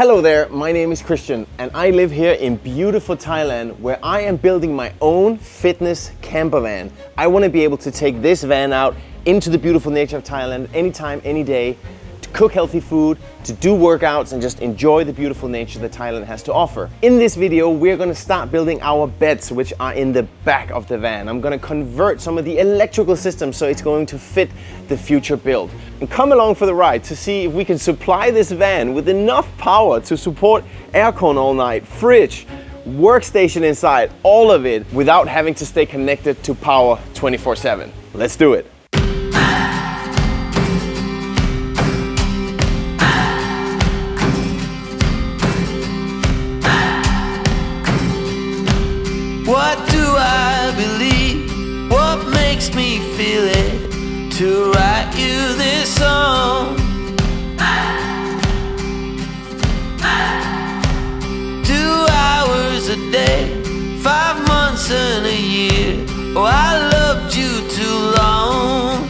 Hello there, my name is Christian and I live here in beautiful Thailand where I am building my own fitness camper van. I want to be able to take this van out into the beautiful nature of Thailand anytime, any day, to cook healthy food, to do workouts and just enjoy the beautiful nature that Thailand has to offer. In this video, we're going to start building our beds, which are in the back of the van. I'm going to convert some of the electrical systems so it's going to fit the future build. And come along for the ride to see if we can supply this van with enough power to support aircon all night, fridge, workstation inside, all of it without having to stay connected to power 24/7. Let's do it. What do I believe? What makes me feel it to write you this song? 2 hours a day, 5 months and a year. Oh, I loved you too long.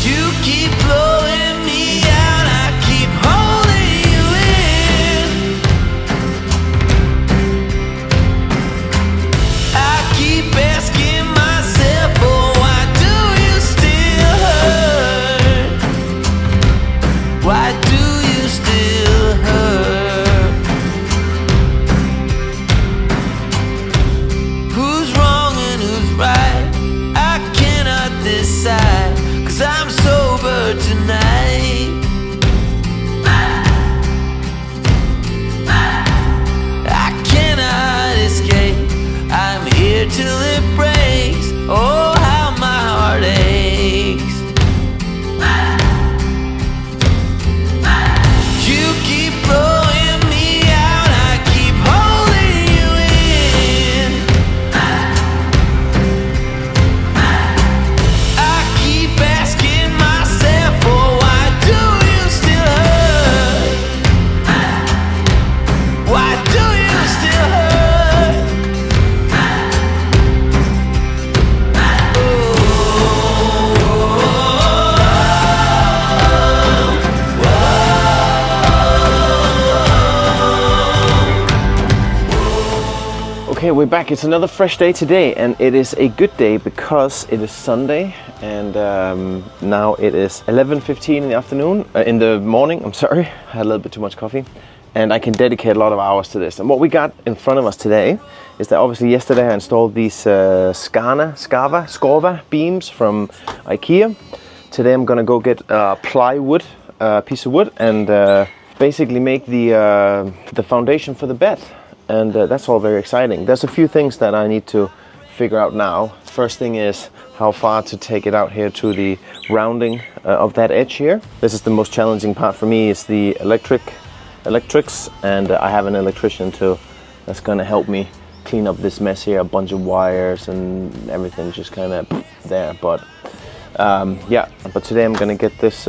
You keep blowing me out, I keep holding you in. I keep asking myself, oh, why do you still hurt? Why do you still hurt? Who's wrong and who's right? I cannot decide, 'cause I'm sober tonight. I cannot escape, I'm here till it breaks. Oh, how my heart aches. You keep blowing me out, I keep holding you in. I keep asking myself, oh, why do you still hurt? Why do you still hurt? Okay, we're back. It's another fresh day today and it is a good day because it is Sunday and now it is 11:15 in the afternoon, in the morning, I'm sorry. I had a little bit too much coffee and I can dedicate a lot of hours to this. And what we got in front of us today is that obviously yesterday I installed these Skarva beams from IKEA. Today I'm gonna go get a plywood, piece of wood and basically make the foundation for the bed. And that's all very exciting. There's a few things that I need to figure out now. First thing is how far to take it out here to the rounding of that edge here. This is the most challenging part for me, is the electrics, and I have an electrician too that's gonna help me clean up this mess here. A bunch of wires and everything just kind of there. But yeah, but today I'm gonna get this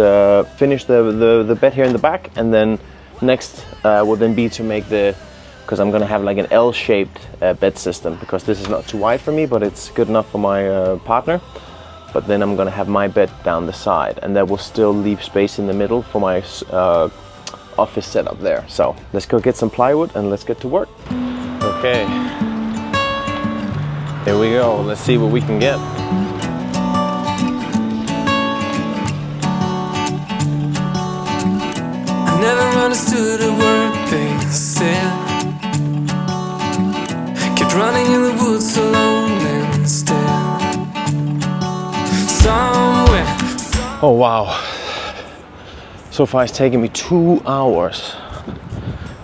finish the bed here in the back, and then next will then be to make because I'm gonna have like an L-shaped bed system, because this is not too wide for me, but it's good enough for my partner. But then I'm gonna have my bed down the side, and that will still leave space in the middle for my office setup there. So let's go get some plywood and let's get to work. Okay, here we go. Let's see what we can get. I never understood a word they said. Kept running in the woods alone instead. Somewhere. Oh wow. So far it's taken me 2 hours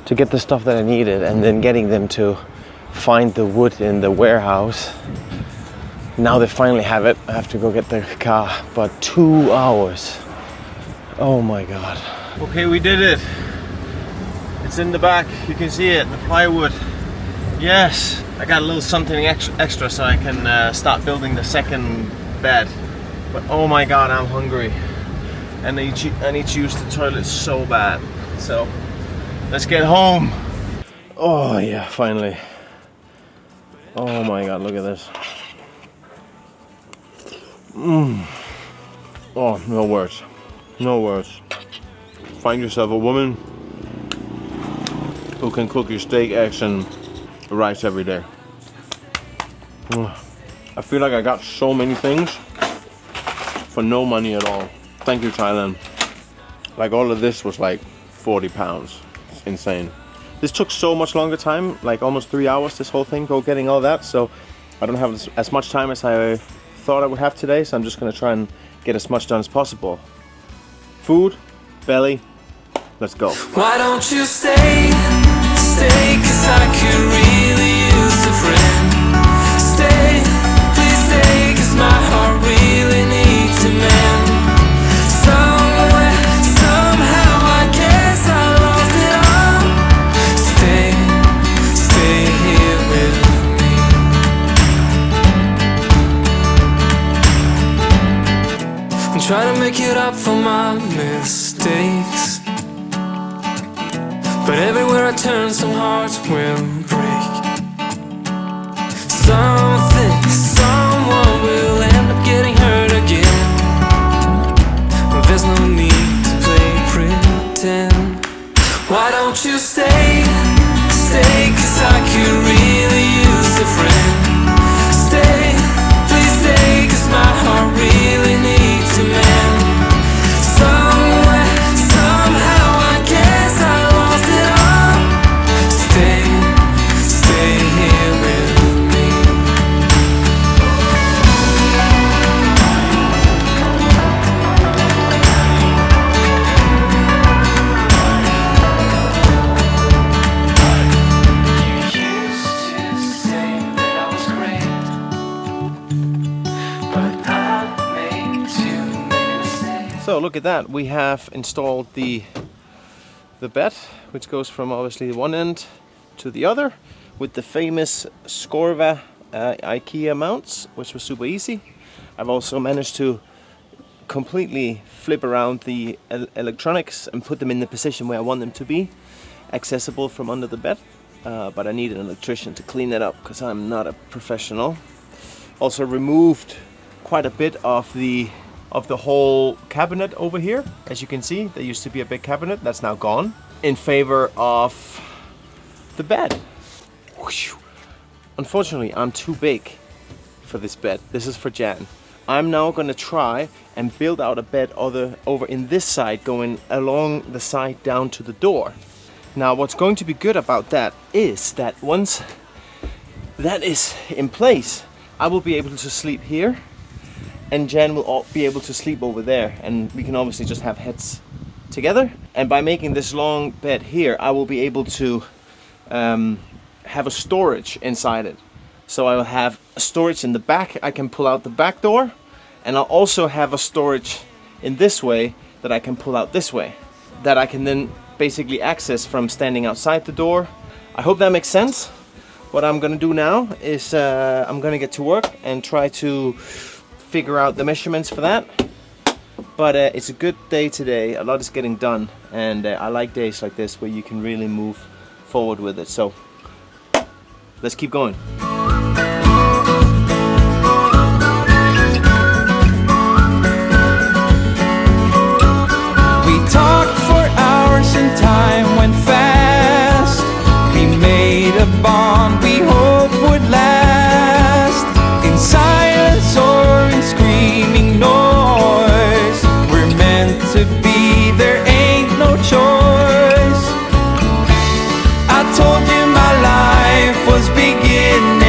to get the stuff that I needed, and then getting them to find the wood in the warehouse. Now they finally have it. I have to go get the car, but 2 hours. Oh my God. Okay, we did it. It's in the back, you can see it, the plywood. Yes, I got a little something extra so I can start building the second bed. But oh my God, I'm hungry. And I need to use the toilet so bad. So, let's get home. Oh yeah, finally. Oh my God, look at this. Oh, no words. No worse. Find yourself a woman who can cook your steak, eggs, and rice every day. I feel like I got so many things for no money at all. Thank you, Thailand. Like all of this was like 40 pounds. It's insane. This took so much longer time, like almost 3 hours, this whole thing, getting all that. So I don't have as much time as I thought I would have today. So I'm just gonna try and get as much done as possible. Food, belly, let's go. Why don't you stay, 'cause I could really use a friend. Stay, please stay, 'cause my heart really needs a man. Somewhere, somehow, I guess I lost it all. Stay here with me. I'm trying to make it up for my mistakes, but everywhere I turn, some hearts will break. Someone will end up getting hurt again. There's no need to play pretend. Why don't you stay, 'cause I could really use a friend. Stay, please stay, 'cause my heart really needs a man. Somewhere, somehow, I guess I lost it all. Stay here with me. So look at that, we have installed the bed, which goes from obviously one end to the other with the famous Skorva IKEA mounts, which was super easy. I've also managed to completely flip around the electronics and put them in the position where I want them to be, accessible from under the bed. But I need an electrician to clean that up because I'm not a professional. Also removed quite a bit of the whole cabinet over here. As you can see, there used to be a big cabinet that's now gone in favor of the bed. Unfortunately, I'm too big for this bed. This is for Jan. I'm now gonna try and build out a bed over in this side, going along the side down to the door. Now, what's going to be good about that is that once that is in place, I will be able to sleep here, and Jen will be able to sleep over there, and we can obviously just have heads together. And by making this long bed here, I will be able to have a storage inside it. So I will have a storage in the back. I can pull out the back door, and I'll also have a storage in this way that I can pull out this way, that I can then basically access from standing outside the door. I hope that makes sense. What I'm gonna do now is I'm gonna get to work and try to figure out the measurements for that. But it's a good day today. A lot is getting done, and I like days like this where you can really move forward with it. So let's keep going. We talked for hours and time went fast. We made a bond we hope would last. In silence or in screaming noise, we're meant to be, there ain't no choice. I told you my life was beginning.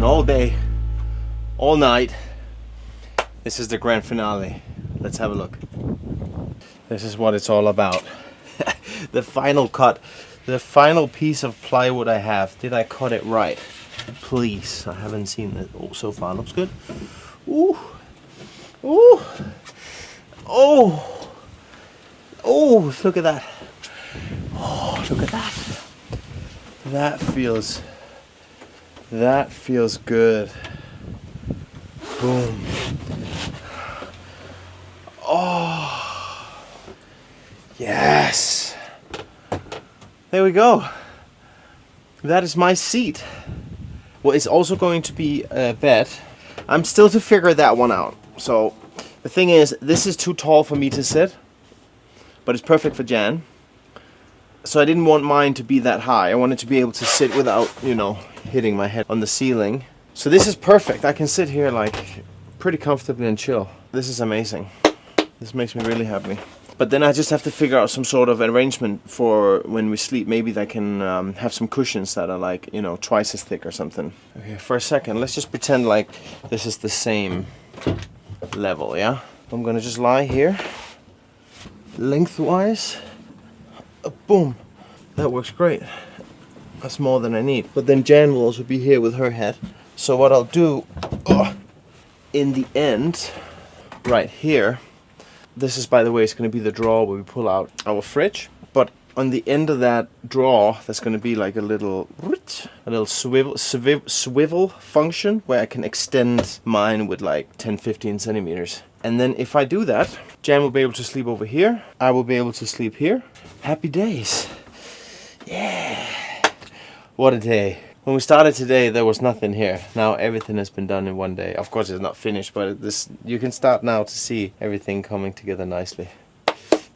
working all day, all night. This is the grand finale. Let's have a look. This is what it's all about. The final cut, the final piece of plywood I have. Did I cut it right? Please, I haven't seen it. Oh, so far looks good. Ooh, ooh, oh, oh! Look at that. Oh, look at that. That feels good. Boom. Oh, yes. There we go. That is my seat. Well, it's also going to be a bed. I'm still to figure that one out. So the thing is, this is too tall for me to sit, but it's perfect for Jan. So I didn't want mine to be that high. I wanted to be able to sit without, you know, hitting my head on the ceiling. So this is perfect. I can sit here like pretty comfortably and chill. This is amazing. This makes me really happy. But then I just have to figure out some sort of arrangement for when we sleep. Maybe I can have some cushions that are like, you know, twice as thick or something. Okay, for a second, let's just pretend like this is the same level, yeah? I'm gonna just lie here, lengthwise. Boom. That works great. That's more than I need. But then Jan will also be here with her head. So what I'll do, in the end, right here, this is, by the way, it's going to be the drawer where we pull out our fridge. But on the end of that drawer, there's going to be like a little swivel function where I can extend mine with like 10-15 centimeters. And then if I do that, Jan will be able to sleep over here. I will be able to sleep here. Happy days. Yeah. What a day. When we started today, there was nothing here. Now everything has been done in one day. Of course, it's not finished, but this you can start now to see everything coming together nicely.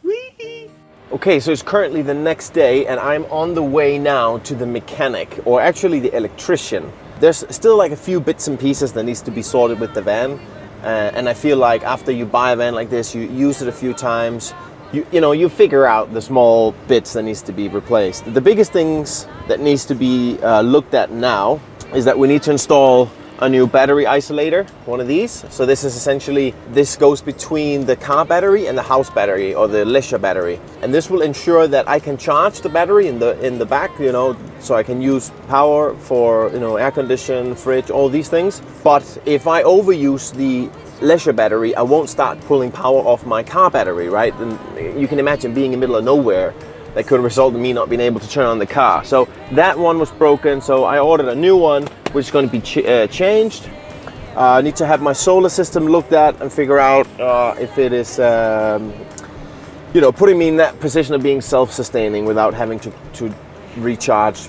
Whee! Okay, so it's currently the next day, and I'm on the way now to the mechanic, or actually the electrician. There's still like a few bits and pieces that needs to be sorted with the van, and I feel like after you buy a van like this, you use it a few times. You figure out the small bits that needs to be replaced. The biggest things that needs to be looked at now is that we need to install a new battery isolator, one of these. So this is essentially, this goes between the car battery and the house battery, or the leisure battery. And this will ensure that I can charge the battery in the back, you know, so I can use power for, you know, air condition, fridge, all these things. But if I overuse the leisure battery, I won't start pulling power off my car battery, right? And you can imagine being in the middle of nowhere, that could result in me not being able to turn on the car. So that one was broken, so I ordered a new one, which is going to be changed. I need to have my solar system looked at and figure out if it is, you know, putting me in that position of being self-sustaining without having to recharge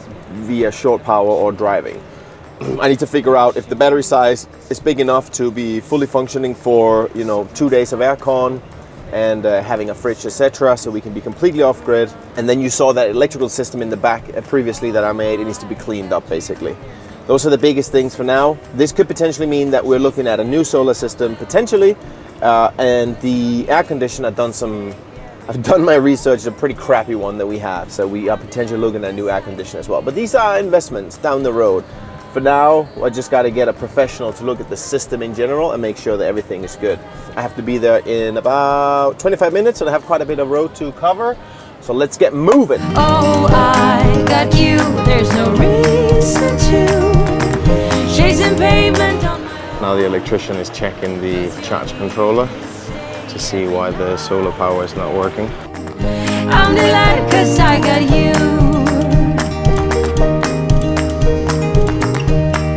via short power or driving. I need to figure out if the battery size is big enough to be fully functioning for, you know, 2 days of aircon and having a fridge, etc., so we can be completely off grid. And then you saw that electrical system in the back previously that I made. It needs to be cleaned up, basically. Those are the biggest things for now. This could potentially mean that we're looking at a new solar system potentially, and the air conditioner. I've done my research. It's a pretty crappy one that we have, so we are potentially looking at a new air conditioner as well. But these are investments down the road. For now, I just got to get a professional to look at the system in general and make sure that everything is good. I have to be there in about 25 minutes, and I have quite a bit of road to cover. So let's get moving. Oh, I got you. There's no reason to chasing pavement on my... Now the electrician is checking the charge controller to see why the solar power is not working. I'm delighted 'cause I got you.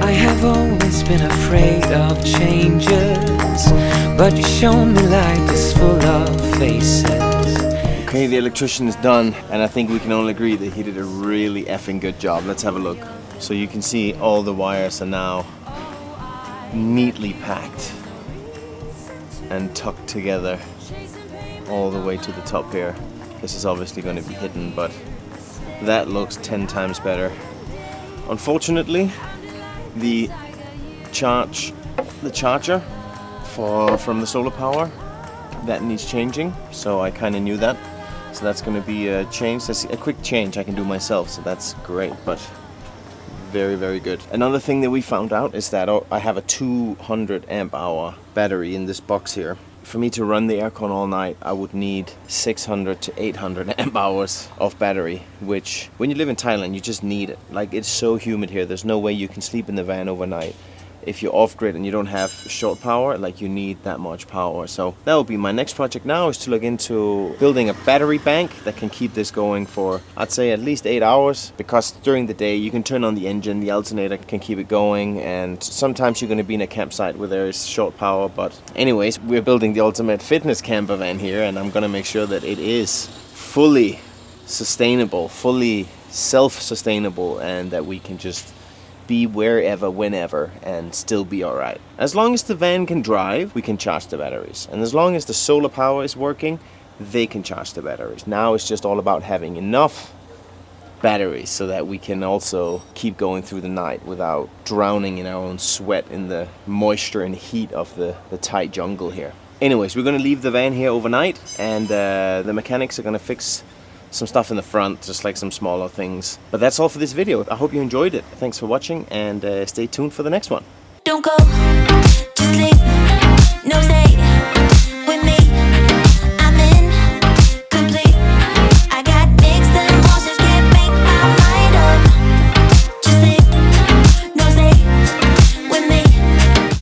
I've always been afraid of changes, but you show me life is full of faces. Okay, the electrician is done, and I think we can all agree that he did a really effing good job. Let's have a look. So you can see all the wires are now neatly packed and tucked together all the way to the top here. This is obviously going to be hidden, but that looks 10 times better. Unfortunately, the charger from the solar power, that needs changing, so I kind of knew that. So that's going to be a change. That's a quick change I can do myself, so that's great, but very, very good. Another thing that we found out is that I have a 200 amp hour battery in this box here. For me to run the aircon all night, I would need 600 to 800 amp hours of battery, which when you live in Thailand, you just need it. Like, it's so humid here, there's no way you can sleep in the van overnight. If you're off grid and you don't have short power, like, you need that much power. So that will be my next project now, is to look into building a battery bank that can keep this going for, I'd say, at least 8 hours, because during the day you can turn on the engine, the alternator can keep it going, and sometimes you're going to be in a campsite where there is short power. But anyways, we're building the ultimate fitness camper van here, and I'm going to make sure that it is fully sustainable, fully self-sustainable, and that we can just be wherever, whenever, and still be alright. As long as the van can drive, we can charge the batteries. And as long as the solar power is working, they can charge the batteries. Now it's just all about having enough batteries so that we can also keep going through the night without drowning in our own sweat in the moisture and heat of the Thai jungle here. Anyways, we're going to leave the van here overnight, and the mechanics are going to fix some stuff in the front, just like some smaller things. But that's all for this video. I hope you enjoyed it. Thanks for watching, and stay tuned for the next one. Don't go, just leave